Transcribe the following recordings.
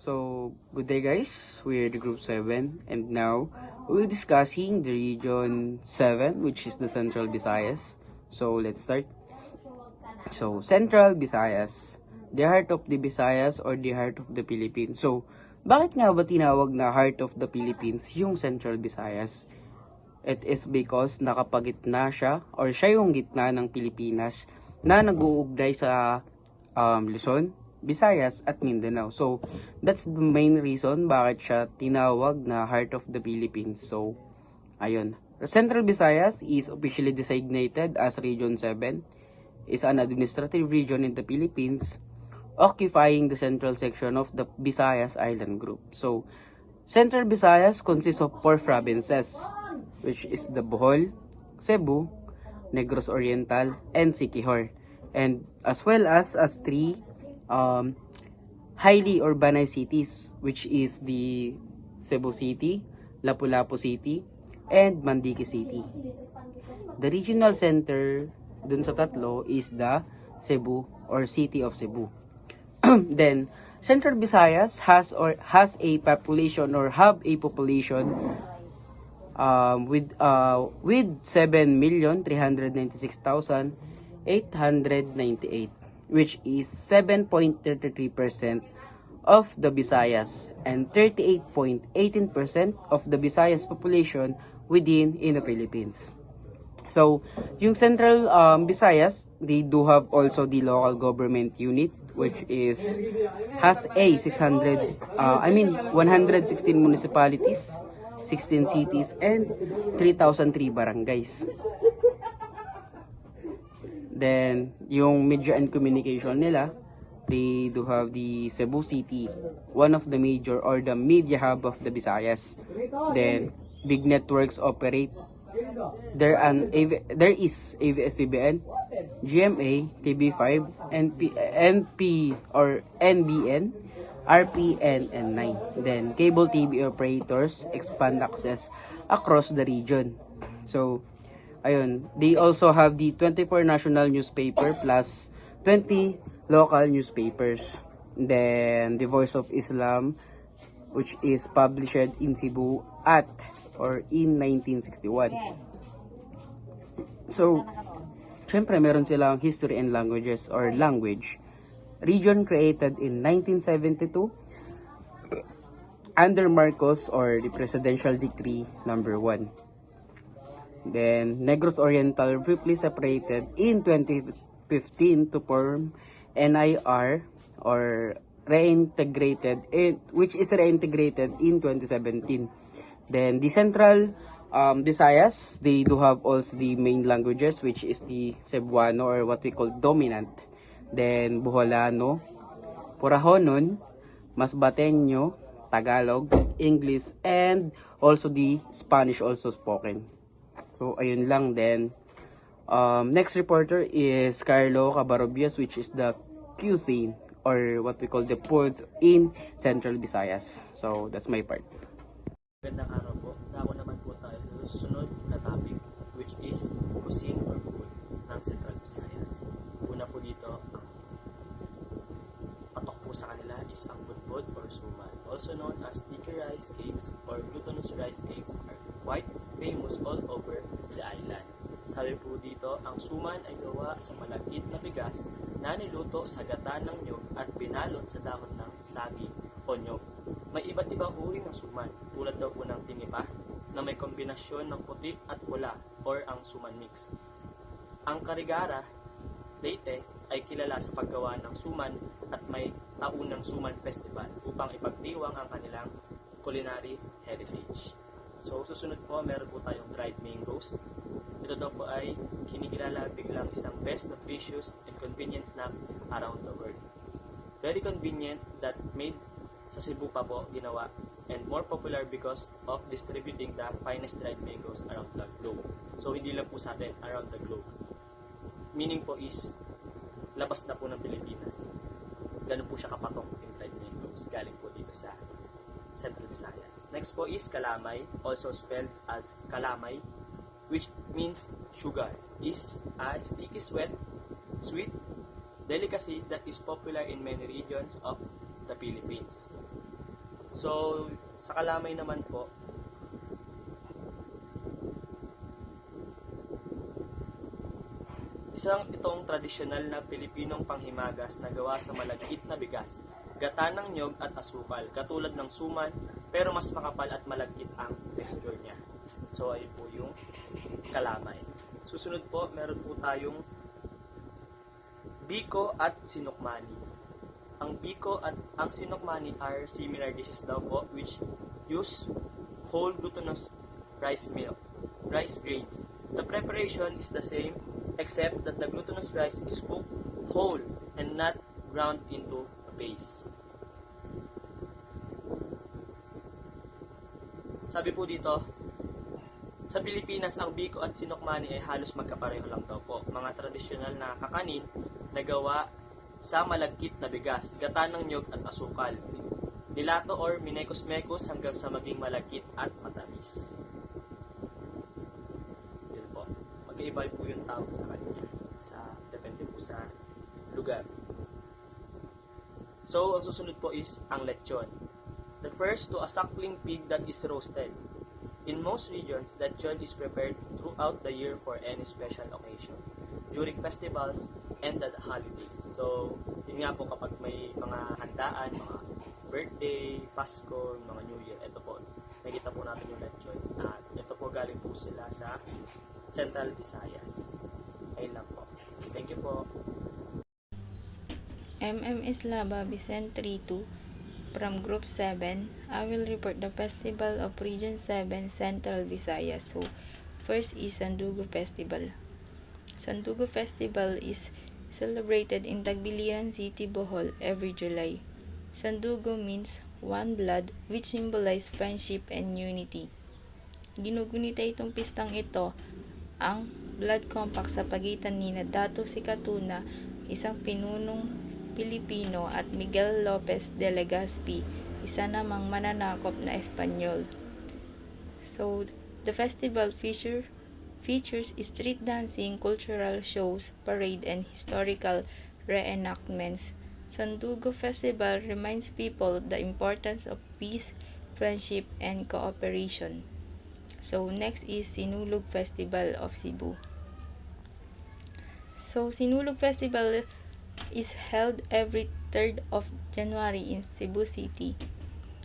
So, good day guys, we're the group 7 and now we're discussing the region 7 which is the Central Visayas. So, let's start. So, Central Visayas, the heart of the Visayas or the heart of the Philippines. So, bakit nga ba tinawag na heart of the Philippines yung Central Visayas? It is because nakapagitna siya or siya yung gitna ng Pilipinas na nag-uugnay sa Luzon, Visayas at Mindanao. So, that's the main reason bakit siya tinawag na Heart of the Philippines. So, ayun. The Central Visayas is officially designated as Region 7, is an administrative region in the Philippines, occupying the central section of the Visayas Island Group. So, Central Visayas consists of 4 provinces, which is the Bohol, Cebu, Negros Oriental, and Siquijor. And as well as 3 highly urbanized cities, which is the Cebu City, Lapu-Lapu City, and Mandique City. The regional center dun sa tatlo is the Cebu or City of Cebu. Then, Central Visayas has a population or have a population with 7,396,898, which is 7.33% of the Visayas and 38.18% of the Visayas population within in the Philippines. So, yung Central Visayas, they do have also the local government unit which has a 116 municipalities, 16 cities, and 3,003 barangays. Then, yung media and communication nila, they do have the Cebu City, one of the major or the media hub of the Visayas. Then, big networks operate. There is ABS-CBN, GMA, TV5, NP or NBN, RPN, and 9. Then, cable TV operators expand access across the region. So, ayun, they also have the 24 national newspaper plus 20 local newspapers. Then, the Voice of Islam, which is published in Cebu in 1961. So, syempre meron silang history and languages or language. Region created in 1972 under Marcos or the Presidential Decree number 1. Then, Negros Oriental briefly separated in 2015 to form NIR or which is reintegrated in 2017. Then, the Central Visayas, they do have also the main languages, which is the Cebuano or what we call dominant. Then, Boholano, Purahonon, Masbateño, Tagalog, English, and also the Spanish also spoken. So, ayun lang. Then, next reporter is Carlo Cabarobias, which is the QC or what we call the port in Central Visayas. So, that's my part. Magandang araw po. Dako naman po tayo sa susunod na topic, which is cuisine or food ng Central Visayas. Una po dito, ang patok po sa kanila is ang budbud or suman. Also known as sticky rice cakes or glutinous rice cakes are quite famous all over the island. Sabi po dito, ang suman ay gawa sa malagkit na bigas na niluto sa gata ng nyug at binalot sa dahon ng saging o nyug. May iba't ibang uri ng suman, tulad daw po ng tinipa na may kombinasyon ng puti at pula or ang suman mix. Ang Karigara, Leyte ay kilala sa paggawa ng suman at may taunang suman festival upang ipagdiwang ang kanilang culinary heritage. So susunod po, meron po tayong dried mangoes. Ito daw po ay kinikilala biglang isang best nutritious and convenient snack around the world. Very convenient that made sa Cebu pa po ginawa and more popular because of distributing the finest dried mangoes around the globe. So hindi lang po sa atin, around the globe. Meaning po is labas na po ng Pilipinas. Ganun po siya kapatok yung dried mangoes galing po dito sa Central Visayas. Next po is kalamay, also spelled as kalamay, which means sugar. Is a sticky sweet delicacy that is popular in many regions of the Philippines. So, sa Kalamay naman po, isang itong tradisyonal na Pilipinong panghimagas na gawa sa malagkit na bigas, gata ng niyog at asukal, katulad ng suman, pero mas makapal at malagkit ang texture niya. So, ayun po yung kalamay. Susunod po, meron po tayong biko at sinukmani. Ang biko at ang sinukmani are similar dishes daw po which use whole glutinous rice grains. The preparation is the same except that the glutinous rice is cooked whole and not ground into a paste. Sabi po dito, sa Pilipinas, ang biko at sinukmani ay halos magkapareho lang daw po. Mga tradisyonal na kakanin na gawa sa malagkit na bigas, gata ng niyog at asukal. Nilato or minekos-mekos hanggang sa maging malagkit at matamis. Yun po. Magkaiba po yung tawag sa kanya. Depende po sa lugar. So, ang susunod po is ang lechon. Refers to a suckling pig that is roasted. In most regions, lechon is prepared throughout the year for any special occasion, during festivals and the holidays. So, yun nga po kapag may mga handaan, mga birthday, Pasko, mga New Year, ito po, nakita po natin yung lechon. At ito po galing po sila sa Central Visayas. Ayun lang po. Thank you po. MM Islaba Vicente Ritu from Group 7. I will report the Festival of Region 7 Central Visayas. So, first is Sandugo Festival. Sandugo Festival is celebrated in Tagbiliran City, Bohol every July. Sandugo means one blood, which symbolize friendship and unity. Ginugunita itong pistang ito ang blood compact sa pagitan ni Dato Sikatuna, isang pinunong Pilipino, at Miguel Lopez de Legazpi, isa namang mananakop na Espanyol. So, the festival features street dancing, cultural shows, parade, and historical reenactments. Sandugo Festival reminds people the importance of peace, friendship, and cooperation. So, next is Sinulog Festival of Cebu. So, Sinulog Festival is held every 3rd of January in Cebu City.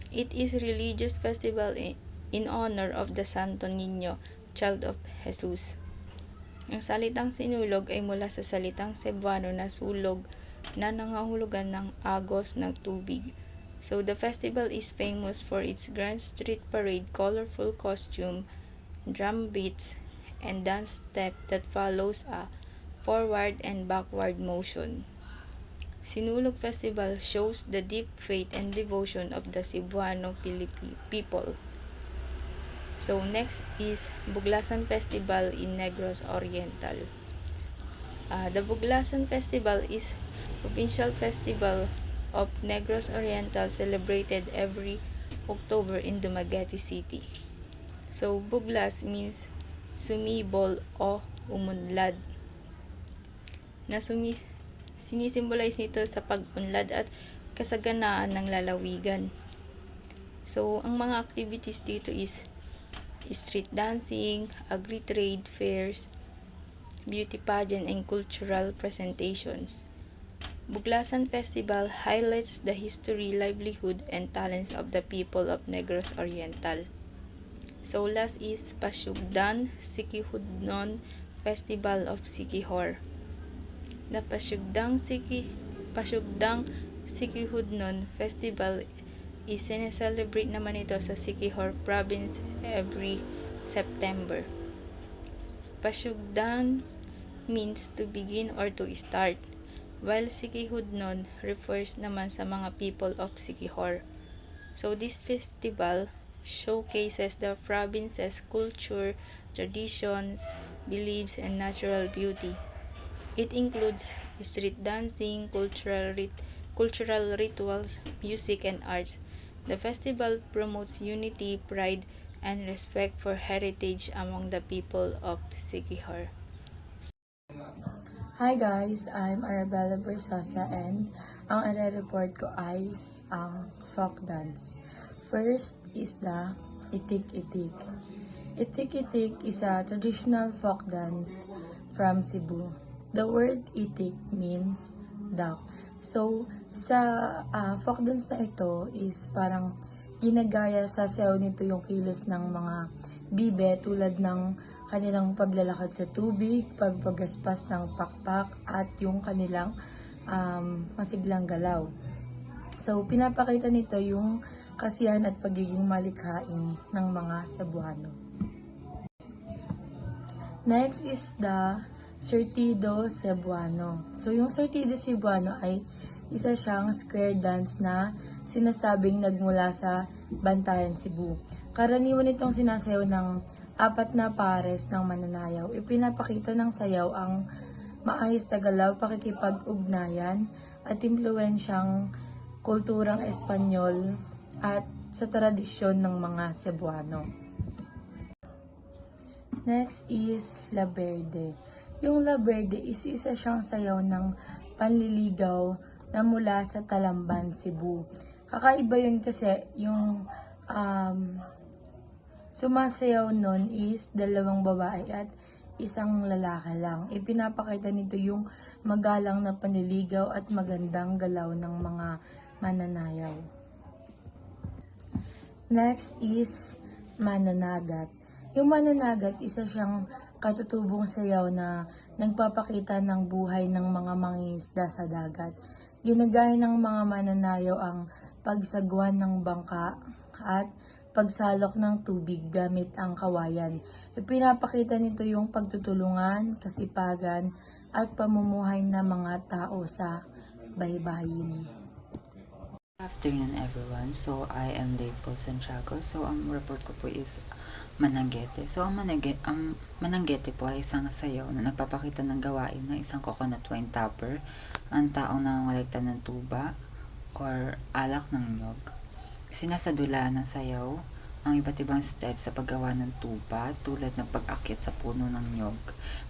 It is a religious festival in honor of the Santo Niño, Child of Jesus. Ang salitang sinulog ay mula sa salitang Cebuano na sulog, na nangahulugan ng agos ng tubig. So the festival is famous for its grand street parade, colorful costume, drum beats, and dance step that follows a forward and backward motion. Sinulog Festival shows the deep faith and devotion of the Cebuano people. So next is Buglasan Festival in Negros Oriental. The Buglasan Festival is provincial festival of Negros Oriental celebrated every October in Dumaguete City. So Buglas means sumibol o umunlad, na sinisimbolize nito sa pag-unlad at kasaganaan ng lalawigan. So, ang mga activities dito is street dancing, agri-trade fairs, beauty pageant, and cultural presentations. Buglasan Festival highlights the history, livelihood, and talents of the people of Negros Oriental. So, last is Pasyugdan Sikihudnon Festival of Sikihor. The Pasyugdang Sikihudnon Festival is celebrate naman ito sa Sikihor Province every September. Pasyugdang means to begin or to start, while Sikihudnon refers naman sa mga people of Sikihor. So this festival showcases the province's culture, traditions, beliefs, and natural beauty. It includes street dancing, cultural rituals, music, and arts. The festival promotes unity, pride, and respect for heritage among the people of Sikihor. Hi guys, I'm Arabella Versosa and ang ire-report ko ay ang folk dance. First is the Itik-Itik. Itik-Itik is a traditional folk dance from Cebu. The word itik means duck. So, sa folk dance na ito is parang ginagaya sa sayaw nito yung kilos ng mga bibe tulad ng kanilang paglalakad sa tubig, pagpagaspas ng pakpak, at yung kanilang masiglang galaw. So, pinapakita nito yung kasiyahan at pagiging malikhain ng mga Cebuano. Next is the Surtido Cebuano. So, yung Surtido Cebuano ay isa siyang square dance na sinasabing nagmula sa Bantayan, Cebu. Karaniwan itong sinasayaw ng 4 na pares ng mananayaw. Ipinapakita ng sayaw ang maayos na galaw, pakikipag-ugnayan, at impluwensyang kulturang Espanyol at sa tradisyon ng mga Cebuano. Next is La Verde. Yung La Verde is isa siyang sayaw ng panliligaw na mula sa Talamban, Cebu. Kakaiba yun kasi yung sumasayaw nun is 2 babae at isang lalaki lang. Ipinapakita nito yung magalang na panliligaw at magandang galaw ng mga mananayaw. Next is Mananagat. Yung Mananagat, isa siyang katutubong sayaw na nagpapakita ng buhay ng mga mangingisda sa dagat. Ginagaya ng mga mananayaw ang pagsagwan ng bangka at pagsalok ng tubig gamit ang kawayan. Ipinapakita nito yung pagtutulungan, kasipagan, at pamumuhay ng mga tao sa baybayin. Afternoon everyone. So I am Leopold Santiago. So ang report ko po is Mananggete. So ang Mananggete po ay isang sayaw na nagpapakita ng gawain ng isang coconut wine topper, ang taong nangongolekta ng tuba or alak ng nyog. Sinasadula ng sayaw ang iba't ibang steps sa paggawa ng tuba tulad ng pag-akyat sa puno ng nyog,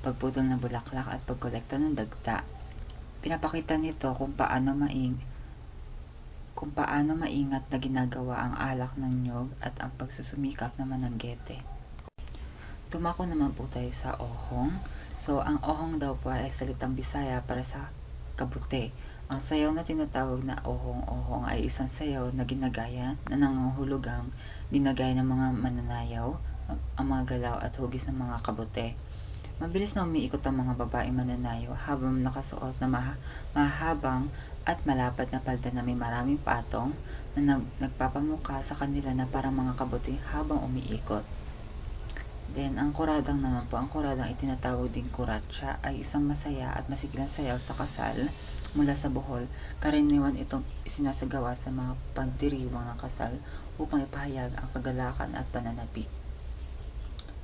pagputol ng bulaklak at pagkolekta ng dagta. Pinapakita nito kung paano maingat na ginagawa ang alak ng nyog at ang pagsusumikap ng mananggete. Tumako naman po tayo sa ohong. So, ang ohong daw po ay salitang Bisaya para sa kabute. Ang sayaw na tinatawag na ohong-ohong ay isang sayaw na ginagaya na nangangahulugang ginagaya ng mga mananayaw, ang mga galaw at hugis ng mga kabute. Mabilis na umiikot ang mga babaeng mananayaw habang nakasuot na mahabang at malapad na palda na may maraming patong na nagpapamukha sa kanila na parang mga kabuti habang umiikot. Then, ang kuradang naman po, ang kuradang itinatawag ding kuratsa ay isang masaya at masiglang sayaw sa kasal mula sa Bohol. Karaniwan itong isinasagawa sa mga pagdiriwang ng kasal upang ipahayag ang kagalakan at pananabik.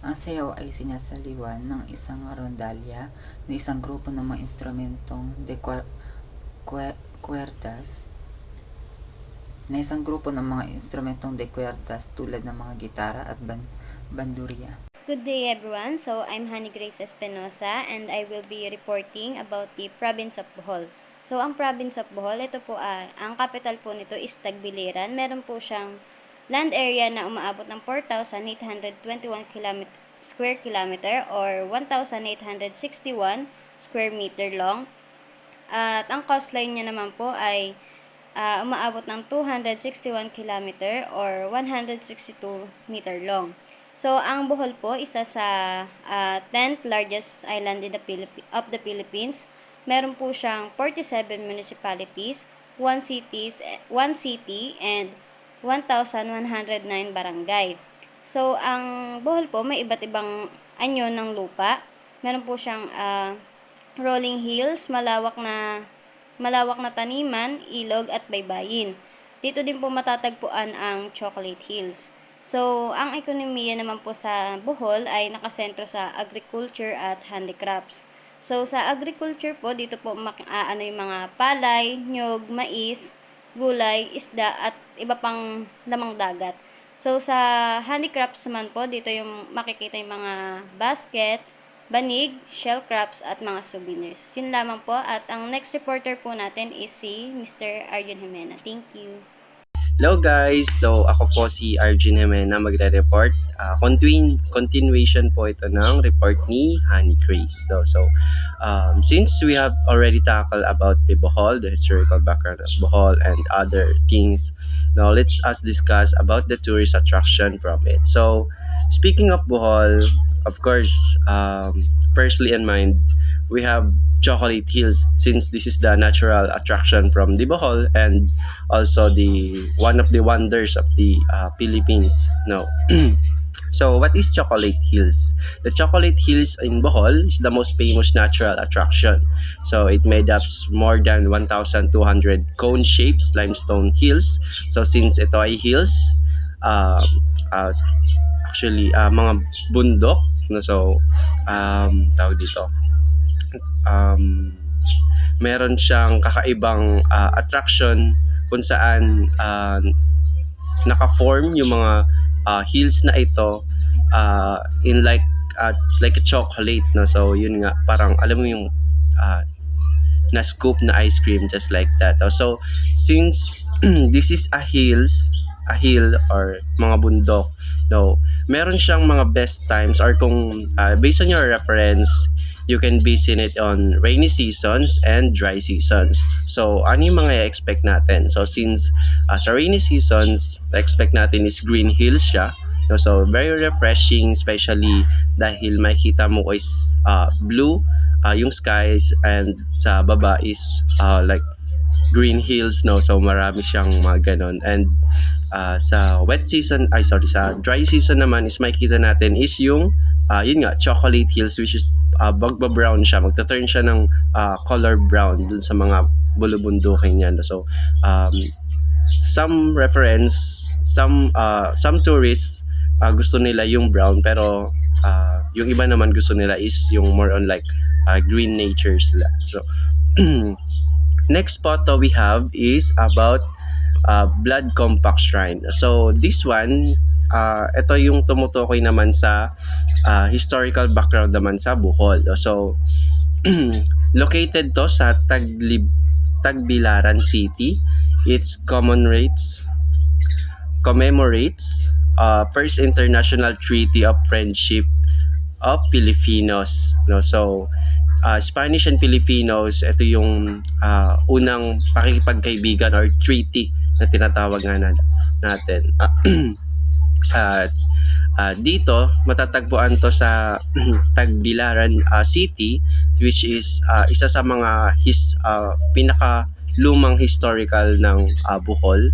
Ang sayaw ay sinasaliwan ng isang rondalya na isang grupo ng mga instrumentong de cuerdas tulad ng mga gitara at bandurya. Good day everyone, so I'm Honey Grace Espinosa and I will be reporting about the province of Bohol. So ang province of Bohol, ito po ang capital po nito is Tagbiliran. Meron po siyang land area na umaabot ng 4,821 square kilometer or 1,861 square meter long. At ang coastline niya naman po ay umaabot ng 261 kilometer or 162 meter long. So, ang Bohol po, isa sa 10th largest island in of the Philippines. Meron po siyang 47 municipalities, 1 city, and 1,109 barangay. So, ang Bohol po, may iba't ibang anyo ng lupa. Meron po siyang rolling hills, malawak na taniman, ilog at baybayin. Dito din po matatagpuan ang Chocolate Hills. So, ang ekonomiya naman po sa Bohol ay nakasentro sa agriculture at handicrafts. So, sa agriculture po, dito po yung mga palay, nyog, mais, gulay, isda at iba pang lamang dagat. So, sa handicrafts naman po, dito yung makikita yung mga basket, banig, shell crafts at mga souvenirs. Yun lamang po at ang next reporter po natin is si Mr. Arjun Jimena. Thank you. Hello guys! So ako po si Arjun Jimena magre-report. Continuation po ito ng report ni Honey Grace. Since we have already tackled about the Bohol, the historical background of Bohol and other things, now let's us discuss about the tourist attraction from it. So speaking of Bohol, of course, firstly in mind, we have Chocolate Hills since this is the natural attraction from the Bohol and also the one of the wonders of the Philippines. No. So what is Chocolate Hills? The Chocolate Hills in Bohol is the most famous natural attraction. So it made up more than 1,200 cone shapes limestone hills. So since ito ay hills, uh, uh, mga bundok, no, so tawag dito, meron siyang kakaibang attraction kung saan naka-form yung mga hills na ito in like a chocolate, no? So yun nga, parang alam mo yung na scoop na ice cream, just like that. So since this is a hill or mga bundok, no, meron siyang mga best times, or kung based on your reference, you can base it on rainy seasons and dry seasons. So ano yung mga expect natin? So since sa rainy seasons, expect natin is green hills siya, no? So very refreshing, especially dahil makikita mo is blue yung skies, and sa baba is like green hills, no? So marami siyang mga ganon. And sa sa dry season naman is makikita natin is yung yun nga, Chocolate Hills, which is bagba-brown siya, magta-turn siya ng color brown dun sa mga bulubundukin niya. So some tourists gusto nila yung brown, pero yung iba naman gusto nila is yung more on like green nature sila. So next photo we have is about Blood Compact Shrine. So this one, ito yung tumutukoy naman sa historical background naman sa Bohol. So located to sa Tagbilaran City. Its commemorates First International Treaty of Friendship of Filipinos, no? So Spanish and Filipinos, ito yung unang pakikipagkaibigan or treaty na tinatawag nga natin. At dito matatagpuan to sa Tagbilaran City, which is isa sa mga pinaka lumang historical ng Bohol.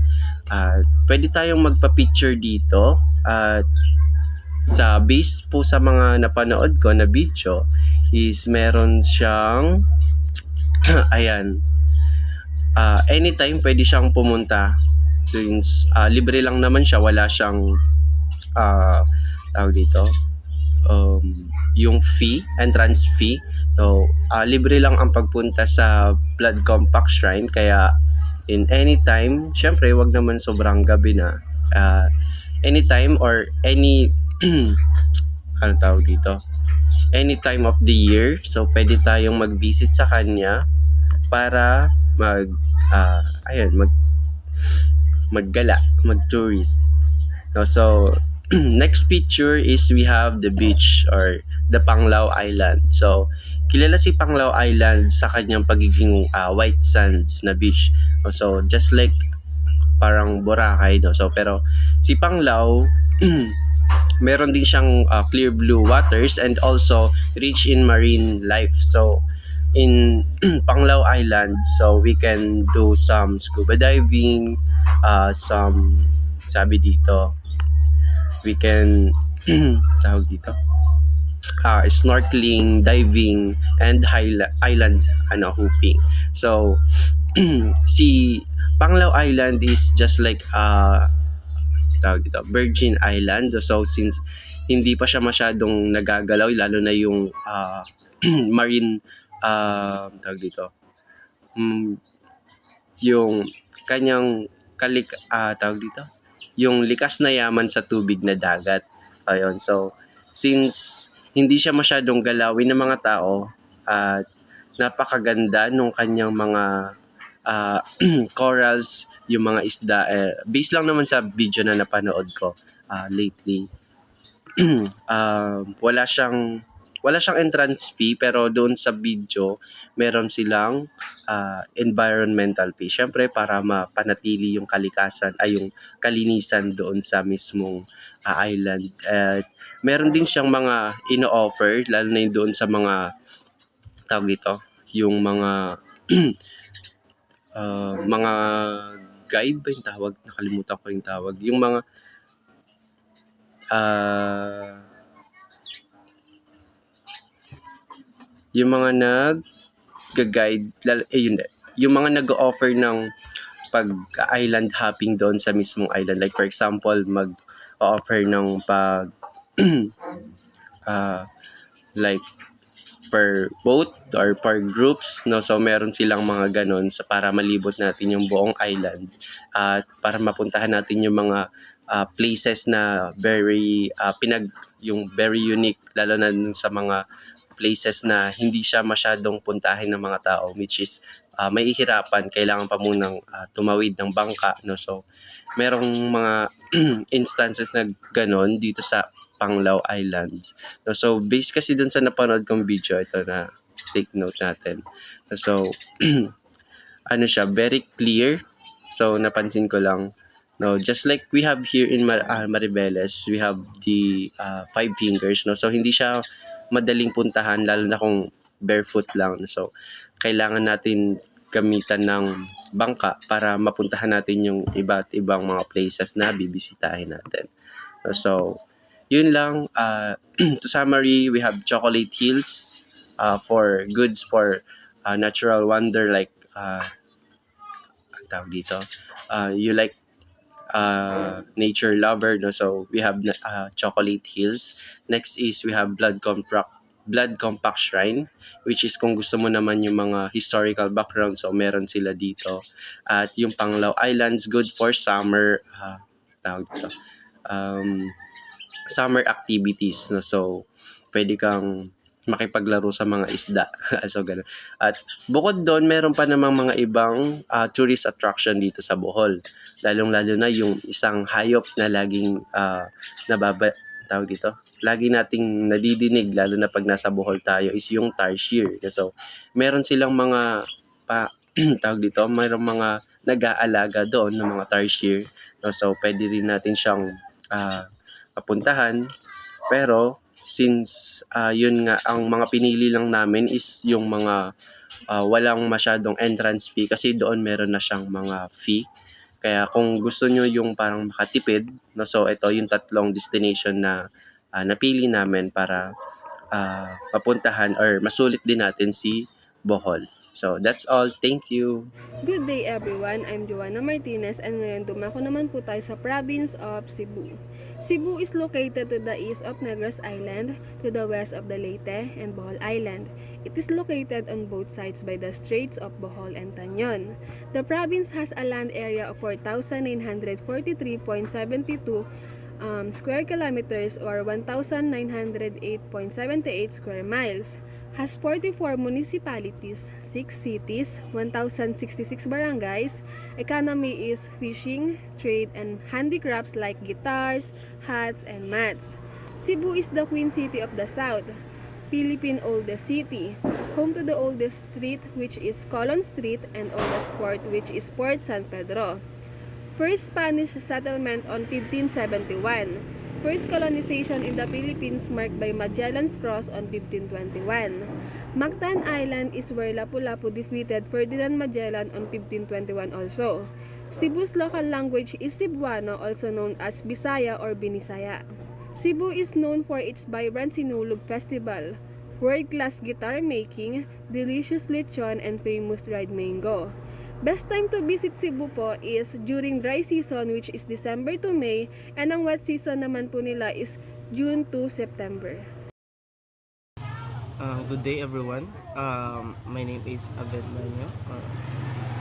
Pwede tayong magpa-picture dito at sa base po sa mga napanood ko na video is meron siyang ayan, anytime pwede siyang pumunta since libre lang naman siya, wala siyang tawag dito yung entrance fee. So libre lang ang pagpunta sa Blood Compact Shrine, kaya in anytime, syempre wag naman sobrang gabi na, anytime or any ano tawag dito, any time of the year, so pwede tayong mag-visit sa kanya para mag-tourist. No, so next picture is we have the beach or the Panglao Island. So kilala si Panglao Island sa kanyang pagiging white sands na beach. So just like parang Boracay, no? So pero si Panglao meron din siyang clear blue waters and also rich in marine life. So in Panglao Island, so we can do some scuba diving, some sabi dito we can tawag dito snorkeling, diving, and island hooping. So si Panglao Island is just like tawag dito, Virgin Island. So since hindi pa siya masyadong nagagalaw, lalo na yung marine tawag dito, yung kanyang tawag dito, yung likas na yaman sa tubig na dagat. Ayun, so since hindi siya masyadong galawin ng mga tao at napakaganda nung kanyang mga corals, yung mga isda. Based lang naman sa video na napanood ko lately. Wala siyang entrance fee, pero doon sa video meron silang environmental fee. Syempre para mapanatili yung yung kalinisan doon sa mismong island. At meron din siyang mga ino-offer, lalo na yung doon sa mga tawag dito, yung mga mga guide ba yung tawag? Nakalimutan ko yung tawag. Yung mga nag-guide, yung mga nag-offer ng pag-island hopping doon sa mismong island. Like for example, mag-offer ng like per boat or per groups, no? So meron silang mga ganon para malibot natin yung buong island at para mapuntahan natin yung mga places na yung very unique, lalo na sa mga places na hindi siya masyadong puntahin ng mga tao, which is may ihirapan, kailangan pa munang tumawid ng bangka, no? So merong mga instances na ganon dito sa Panglao Islands. No, so based kasi dun sa napanood kong video, ito na take note natin. So ano siya, very clear. So napansin ko lang, no, just like we have here in Maribeles, we have the 5 fingers, no. So hindi siya madaling puntahan, lalo na kung barefoot lang. So kailangan natin gamitan ng bangka para mapuntahan natin yung iba't ibang mga places na bibisitahin natin. So yun lang. To summary, we have Chocolate Hills for goods for natural wonder, like ang tawag dito, you like nature lover, no? So we have Chocolate Hills. Next is we have Blood Compact Shrine, which is kung gusto mo naman yung mga historical background, so meron sila dito. At yung Panglao Islands, good for summer tawag dito, summer activities, no? So pwede kang makipaglaro sa mga isda. So ganun. At bukod doon, meron pa namang mga ibang tourist attraction dito sa Bohol. Lalong-lalo na yung isang hayop na laging tawag dito, lagi nating nadidinig, lalo na pag nasa Bohol tayo, is yung tarsier. So meron silang mga tawag dito, mayroong mga nag-aalaga doon ng mga tarsier, no? So pwede rin natin siyang papuntahan, pero since yun nga, ang mga pinili lang namin is yung mga walang masyadong entrance fee, kasi doon meron na siyang mga fee. Kaya kung gusto nyo yung parang makatipid, no, so ito yung 3 destination na napili namin para papuntahan or masulit din natin si Bohol. So that's all. Thank you. Good day everyone, I'm Joanna Martinez and ngayon dumako naman po tayo sa province of Cebu. Cebu is located to the east of Negros Island, to the west of the Leyte and Bohol Island. It is located on both sides by the Straits of Bohol and Tañon. The province has a land area of 4,943.72 square kilometers or 1,908.78 square miles. Has 44 municipalities, 6 cities, 1,066 barangays. Economy is fishing, trade, and handicrafts like guitars, hats, and mats. Cebu is the Queen City of the South, Philippine oldest city, home to the oldest street, which is Colon Street, and oldest port, which is Port San Pedro. First Spanish settlement on 1571. First colonization in the Philippines marked by Magellan's Cross on 1521. Mactan Island is where Lapu-Lapu defeated Ferdinand Magellan on 1521 also. Cebu's local language is Cebuano, also known as Bisaya or Binisaya. Cebu is known for its vibrant Sinulog Festival, world-class guitar making, delicious lechon, and famous dried mango. Best time to visit Cebu po is during dry season, which is December to May, and ang wet season naman po nila is June to September. Good day everyone. My name is Abed Manyo.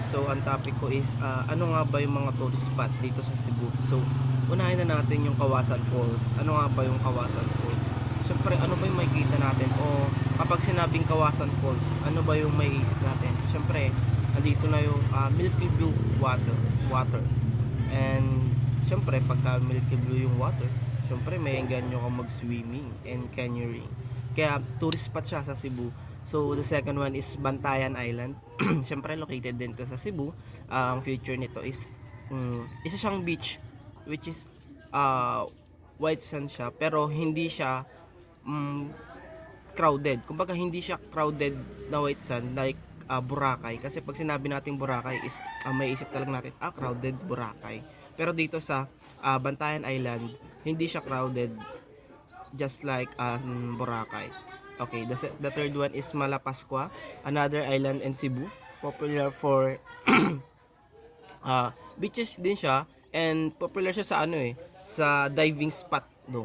So ang topic ko is ano nga ba yung mga tourist spot dito sa Cebu. So unahin na natin yung Kawasan Falls. Ano nga ba yung Kawasan Falls? Siyempre ano ba yung makikita natin, o kapag sinabing Kawasan Falls, ano ba yung maiisip natin? Siyempre andito na yung milky blue water. And syempre pagka milky blue yung water, syempre may ganyo ka mag-swimming and canyoning. Kaya tourist spot siya sa Cebu. So the second one is Bantayan Island. Syempre located din to sa Cebu. Ang feature nito is isa siyang beach which is white sand siya, pero hindi siya crowded. Kumbaga hindi siya crowded na white sand like Boracay, kasi pag sinabi nating Boracay is may isip talaga natin crowded Boracay. Pero dito sa Bantayan Island, hindi siya crowded just like Boracay. Okay, the third one is Malapascua, another island in Cebu, popular for beaches din siya, and popular siya sa sa diving spot do.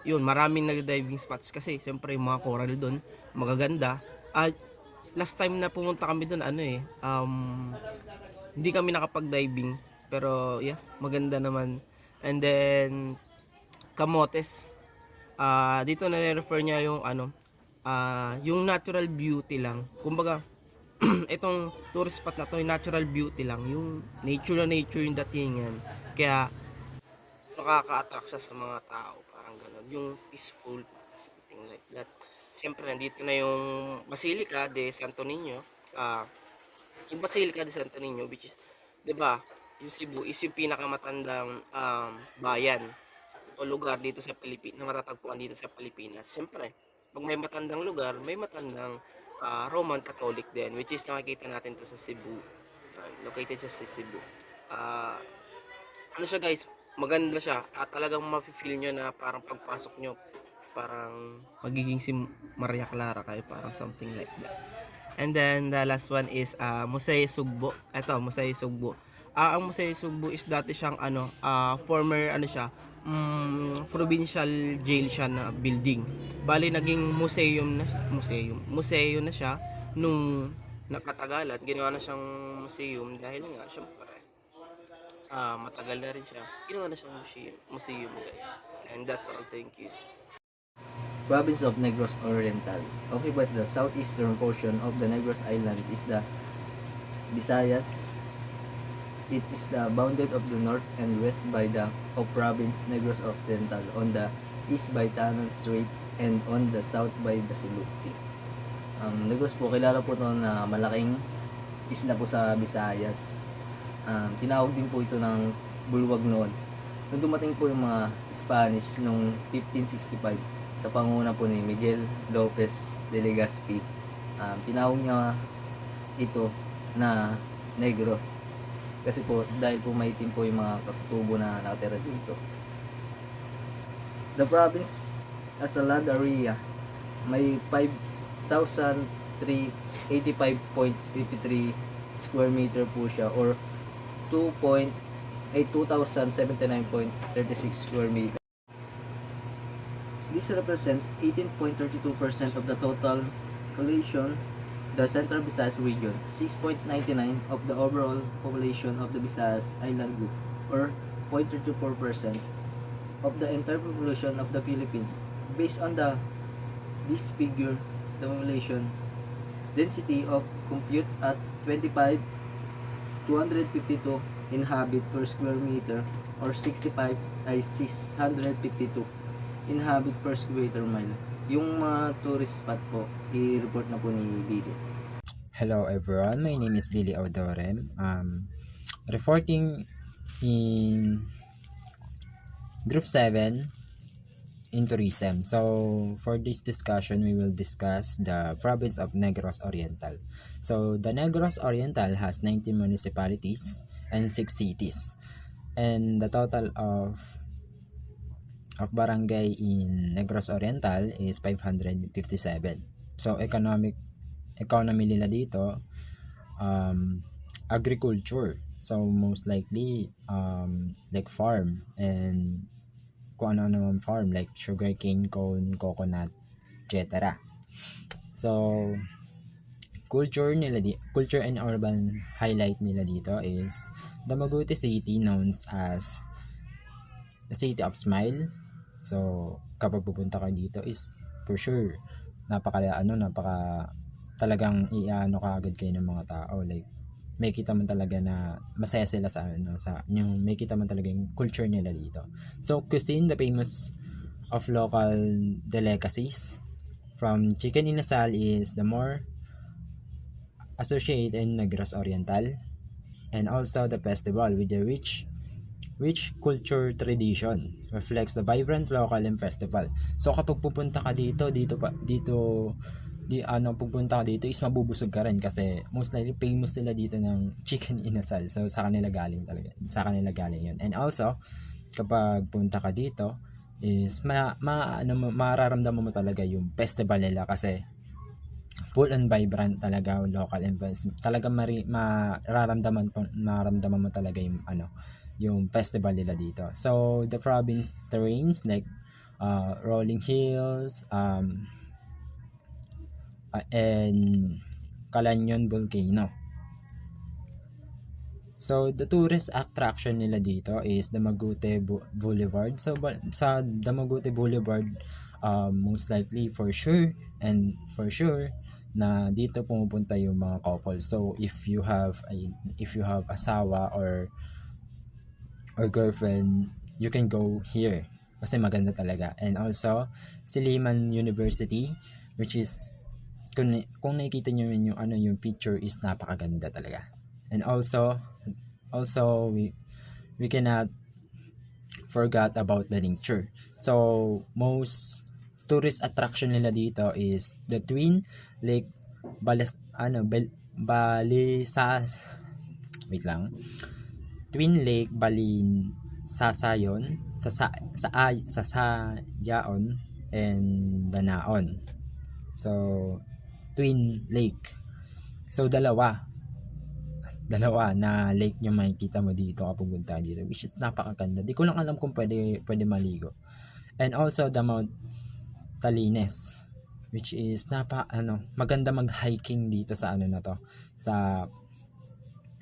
Yun, maraming nag-diving spots kasi siyempre yung mga coral doon magaganda. Last time na pumunta kami doon hindi kami nakapag-diving, pero yeah, maganda naman. And then Camotes, dito na-refer niya yung yung natural beauty lang. Kumbaga itong tourist spot na to, yung natural beauty lang, yung nature yung datingan. Kaya nakaka-attract sa mga tao, parang ganun, yung peaceful, something like that. Siyempre nandito na yung Basilica de Santo Niño. Yung Basilica de Santo Niño, which is, 'di ba, yung Cebu is yung pinakamatandang bayan o lugar dito sa Pilipinas, na matatagpuan dito sa Pilipinas. Siyempre pag may matandang lugar, may matandang Roman Catholic din, which is nakikita natin to sa Cebu. Located siya sa Cebu. Ano siya guys, maganda siya at talagang mafe-feel nyo na parang pagpasok nyo parang magiging si Maria Clara kayo, parang something like that. And then the last one is Museo Sugbo. Ito, Museo Sugbo. Ang Museo Sugbo is dati siyang former provincial jail siya na building. Bali naging museo na siya nung nakatagalan. Ginawa na siyang museum dahil nga syempre matagal na rin siya. Ginawa na siyang museum guys. And that's all, thank you. Province of Negros Oriental occupies the southeastern portion of the Negros Island is the Visayas. It is bounded of the north and west by the province Negros Occidental, on the east by Tanon Strait, and on the south by the Sulu Sea. Negros po, kilala po ito na malaking isla po sa Visayas. Tinawag din po ito ng bulwag noon. Nung dumating po yung mga Spanish noong 1565 sa panguna po ni Miguel Lopez de Legazpi, tinawag niya ito na Negros. Kasi po, dahil po maitim po yung mga katutubo na nakatira dito. The province as a land area may 5,385.53 square meter po siya, or 2,079.36 square meter. This represents 18.32% of the total population. The Central Visayas region, 6.99 of the overall population of the Visayas Island Group, or 0.34% of the entire population of the Philippines. Based on this figure, the population density of compute at 252 inhabit per square meter, or 652 inhabit per square mile. Yung mga tourist spot po, i-report na po ni Billy. Hello everyone, my name is Billy Odorem. Reporting in Group 7 in tourism. So for this discussion, we will discuss the province of Negros Oriental. So the Negros Oriental has 19 municipalities and 6 cities, and the total of barangay in Negros Oriental is 557. So economy nila dito agriculture. So most likely like farm, and kung ano naman farm like sugarcane, cone, coconut, etc. So culture and urban highlight nila dito is the Mabuti City, known as the City of Smile. So kapag pupunta ka dito is for sure napaka talagang iano ka agad kayo ng mga tao, like may kita man talaga na masaya sila sa ano, sa yung may kita man talaga yung culture nila dito. So cuisine, the famous of local delicacies from chicken inasal is the more associated in Negros Oriental, and also the festival with the rich culture tradition reflects the vibrant local and festival. So kapag pupunta ka dito pupunta ka dito is mabubusog ka rin kasi most likely famous sila dito ng chicken inasal. So sa kanila galing yun. And also kapag punta ka dito is mararamdaman mo talaga yung festival nila kasi full and vibrant talaga local and talaga mararamdaman mo talaga yung festival nila dito. So the province terrains like rolling hills and Calanyon volcano. So the tourist attraction nila dito is Damagute Boulevard. So sa Damagute Boulevard most likely for sure na dito pumupunta yung mga couple. So if you have asawa or girlfriend, you can go here kasi maganda talaga. And also Silliman University, which is kung nakikita niyo yung picture is napakaganda talaga. And also we cannot forget about the nature. So most tourist attraction nila dito is the Twin Lake Twin Lake Sasayon and Danaon. So Twin Lake. So dalawa na lake yung makikita mo dito kapag punta dito, which is napakaganda. Di ko lang alam kung pwede maligo. And also the Mount Talines, which is maganda mag-hiking dito sa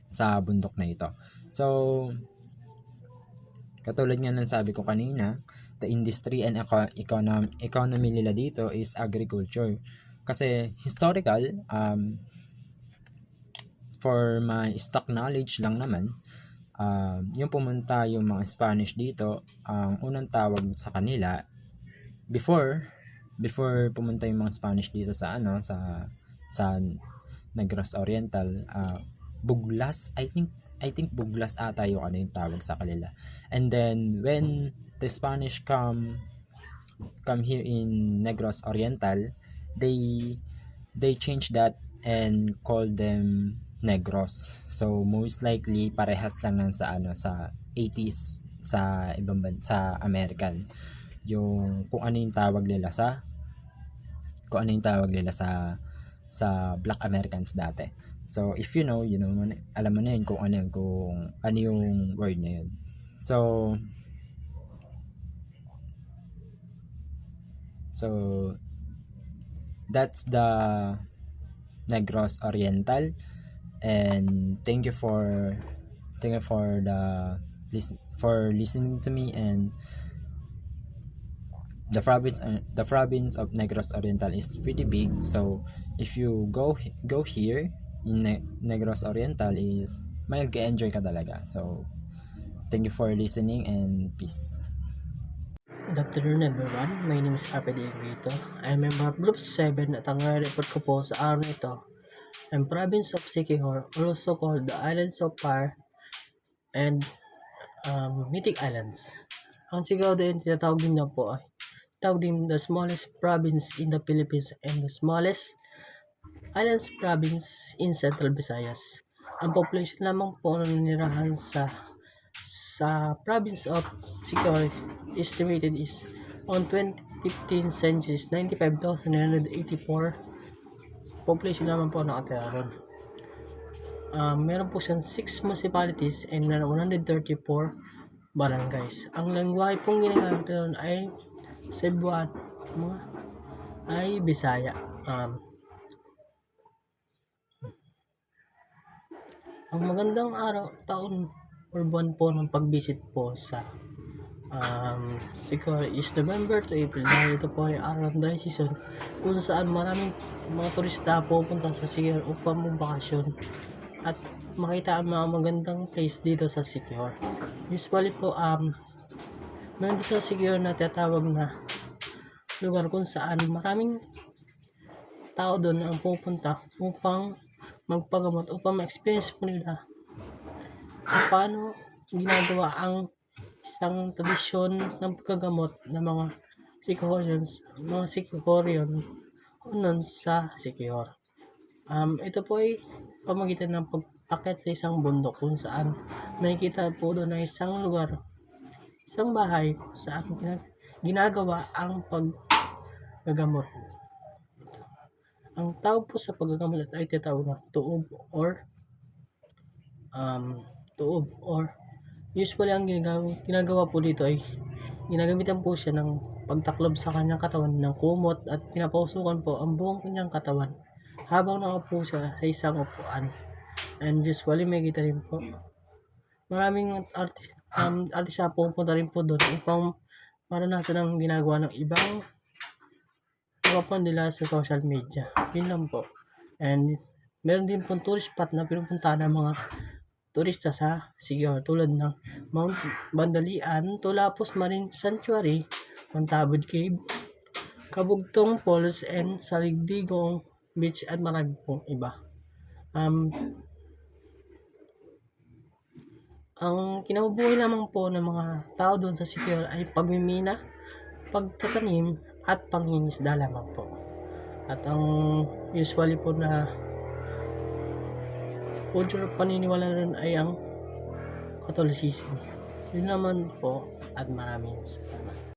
sa bundok na ito. So katulad nga ng sabi ko kanina, the industry and economy nila dito is agriculture. Kasi historical, for my stock knowledge lang naman, yung pumunta yung mga Spanish dito, ang unang tawag sa kanila before pumunta yung mga Spanish dito sa Negros Oriental, Buglas, I think Buglas ata yung yung tawag sa kanila. And then when the Spanish come here in Negros Oriental, they change that and call them Negros. So most likely parehas lang lang sa sa 80s sa ibang sa American, yung kung ano yung tawag nila sa Black Americans dati. So if you know alam mo na yun kung ano yung word na yun. So that's the Negros Oriental, and thank you for listening to me. And the province of Negros Oriental is pretty big, so if you go here in Negros Oriental is may enjoy ka talaga. So thank you for listening and peace. Good afternoon everyone, my name is Arpe De Grito. I am a member of Group 7 at ang report ko po sa araw na ito ang province of Siquijor, also called the Islands of Fire and Mythic Islands. Ang Siquijor din tinatawag din na po ay tawag din the smallest province in the Philippines and the smallest islands province in Central Visayas. Ang population lamang po na nanirahan sa province of Siquijor estimated is on 2015 census 95,984 population naman po nakatira ron. Meron po siyang 6 municipalities and 134 barangays. Ang lengguwahe pong ginagamit ron ay Cebuano ay Bisaya. Ang magandang taon or buwan po ng pag-visit po sa Siquijor is November to April, dahil ito po ay araw ng dry season kung saan maraming mga turista pupunta sa Siquijor upang magbakasyon. at makita ang mga magandang place dito sa Siquijor. Usually po, meron dito sa Siquijor na tinatawag na lugar kung saan maraming tao doon ang pupunta upang magpagamot, upang ma-experience po nila kung paano ginagawa ang isang tradisyon ng paggagamot ng mga Siquijorian noon sa Siquijor. Ito po ay pamagitan ng pagpakit sa isang bundok kung saan makikita po doon na isang lugar, isang bahay kung saan ginagawa ang paggagamot. Ang tawag po sa paggagamot ay tinatawag na tuob or usually ang ginagawa po dito ay ginagamitan po siya ng pagtaklob sa kanyang katawan ng kumot at pinapausukan po ang buong kanyang katawan habang nakaupo siya sa isang upuan. And usually may kita rin po maraming artista pupunta rin po doon upang maranasan ang ginagawa ng ibang kapapan nila sa social media. Yun lang po. And meron din pong tourist spot na pinupuntahan ng mga turista sa Siquijor tulad ng Mount Bandalian, Tulapos Marine Sanctuary, Montabud Cave, Kabugtong Falls, and Saligdigong Beach at marami pong iba. Ang kinabubuhay lamang po ng mga tao doon sa Siquijor ay pagmimina, pagtatanim, at pangingisda lamang po. At ang usually po na culture paniniwala rin ay ang Catholicism. Yun naman po at maraming salamat.